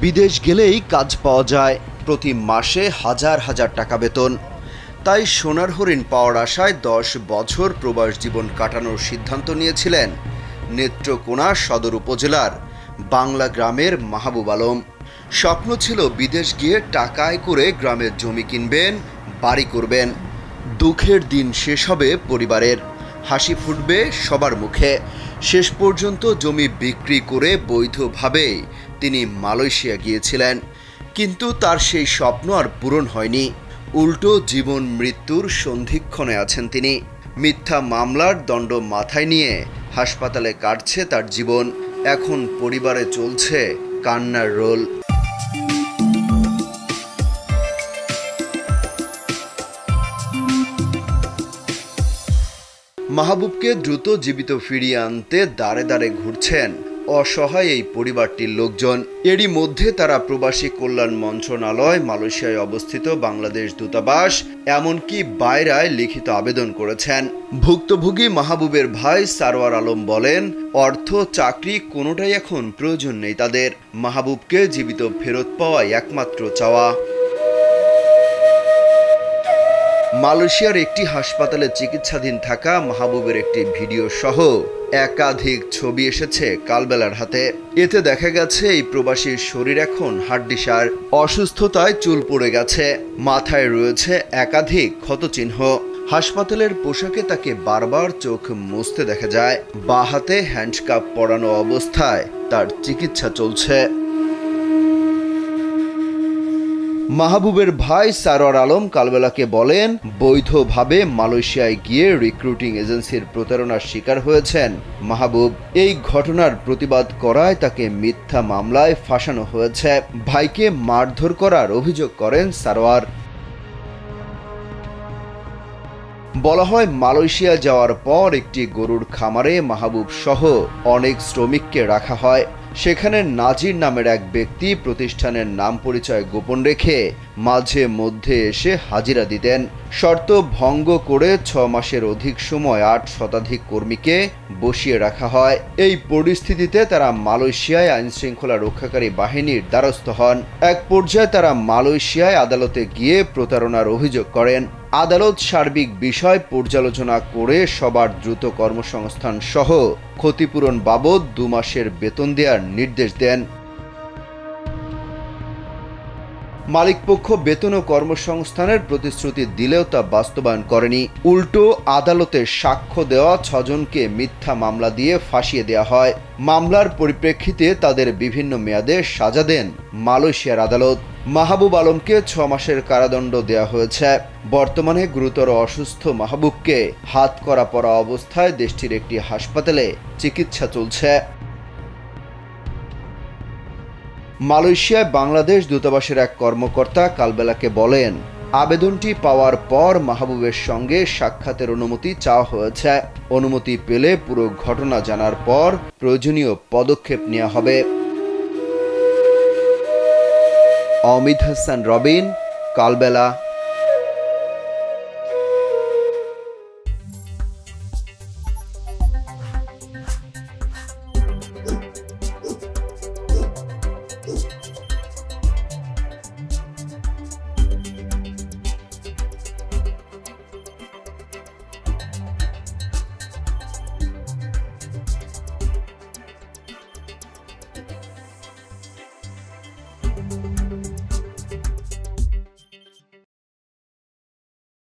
বিদেশ গেলেই কাজ পাওয়া যায়, প্রতি মাসে হাজার হাজার টাকা বেতন। তাই সোনার হরিণ পাওয়ার আশায় 10 বছর প্রবাস জীবন কাটানোর সিদ্ধান্ত নিয়েছিলেন নেত্রকোনা সদর উপজেলার বাংলা গ্রামের মাহবুব আলম। স্বপ্ন ছিল বিদেশ গিয়ে টাকা আয় করে গ্রামের জমি কিনবেন, বাড়ি করবেন। দুঃখের দিন শেষ হবে পরিবারের, হাসি ফুটবে সবার মুখে। শেষ পর্যন্ত জমি বিক্রি করে বৈধভাবে তিনি মালয়েশিয়া গিয়েছিলেন, কিন্তু তার সেই স্বপ্ন আর পূরণ হয়নি। উল্টো জীবন মৃত্যুর সন্ধিক্ষণে আছেন তিনি। মিথ্যা মামলার দণ্ড মাথায় নিয়ে হাসপাতালে কাটছে তার জীবন। এখন পরিবারে চলছে কান্নার রোল। মাহবুবকে দ্রুত জীবিত ফিরিয়ে আনতে দাঁড়ে দাঁড়ে ঘুরছেন অসহায় এই পরিবারটির লোকজন। এরই মধ্যে তারা প্রবাসী কল্যাণ মন্ত্রণালয়, মালয়েশিয়ায় অবস্থিত বাংলাদেশ দূতাবাস, এমনকি বাইরায় লিখিত আবেদন করেছেন। ভুক্তভোগী মাহবুবের ভাই সারোয়ার আলম বলেন, অর্থ, চাকরি কোনোটাই এখন প্রয়োজন নেই তাদের। মাহবুবকে জীবিত ফেরত পাওয়াই একমাত্র চাওয়া। মালয়েশিয়ার একটি হাসপাতালে চিকিৎসাধীন থাকা মাহবুবের একটি ভিডিও সহ একাধিক ছবি এসেছে কালবেলার হাতে। এতে দেখা গেছে এই প্রবাসীর শরীর এখন হাড্ডিসার, অসুস্থতায় চুল পড়ে গেছে, মাথায় রয়েছে একাধিক ক্ষতচিহ্ন। হাসপাতালের পোশাকে তাকে বারবার চোখ মুছতে দেখা যায়। বাঁ হাতে হ্যান্ডকাপ পরানো অবস্থায় তার চিকিৎসা চলছে। মাহবুবের ভাই সারোয়ার আলম কালবেলাকে বলেন, বৈধভাবে মালয়েশিয়ায় গিয়ে রিক্রুটিং এজেন্সির প্রতারণার শিকার হয়েছেন মাহবুব। এই ঘটনার প্রতিবাদ করায় তাকে মিথ্যা মামলায় ফাঁসানো হয়েছে। ভাইকে মারধর করার অভিযোগ করেন সারোয়ার। বলা হয়, মালয়েশিয়া যাওয়ার পর একটি গরুর খামারে মাহবুব সহ অনেক শ্রমিককে রাখা হয়। সেখানে নাজির নামের এক ব্যক্তি প্রতিষ্ঠানের নাম পরিচয় গোপন রেখে মাঝে মধ্যে এসে হাজিরা দিতেন। শর্ত ভঙ্গ করে 6 মাসের অধিক সময় 8 শতাধিক কর্মীকে বসিয়ে রাখা হয়। এই পরিস্থিতিতে তারা মালয়েশিয়ায় আইনশৃঙ্খলা রক্ষাকারী বাহিনীর দ্বারস্থ হন। এক পর্যায়ে তারা মালয়েশিয়ায় আদালতে গিয়ে প্রতারণার অভিযোগ করেন। আদালত সার্বিক বিষয় পর্যালোচনা করে সবার দ্রুত কর্মসংস্থান সহ ক্ষতিপূরণ বাবদ 2 মাসের বেতন দেওয়ার নির্দেশ দেন। মালিকপক্ষ বেতন ও কর্মসংস্থানের প্রতিশ্রুতি দিলেও তা বাস্তবায়ন করেনি। উল্টো আদালতে সাক্ষ্য দেওয়া 6 জনকে মিথ্যা মামলা দিয়ে ফাঁসিয়ে দেওয়া হয়। মামলার পরিপ্রেক্ষিতে তাদের বিভিন্ন মেয়াদে সাজা দেন মালয়েশিয়ার আদালত। মাহবুব আলমকে 6 মাসের কারাদণ্ড দেওয়া হয়েছে। বর্তমানে গুরুতর অসুস্থ মাহবুবকে হাত করা পরা অবস্থায় দেশটির একটি হাসপাতালে চিকিৎসা চলছে। মালয়েশিয়ায় বাংলাদেশ দূতাবাসের এক কর্মকর্তা কালবেলাকে বলেন, আবেদনটি পাওয়ার পর মাহবুবের সঙ্গে সাক্ষাতের অনুমতি চাওয়া হয়েছে। অনুমতি পেলে পুরো ঘটনা জানার পর প্রয়োজনীয় পদক্ষেপ নেওয়া হবে। অমিত হাসান রবিন, কালবেলা।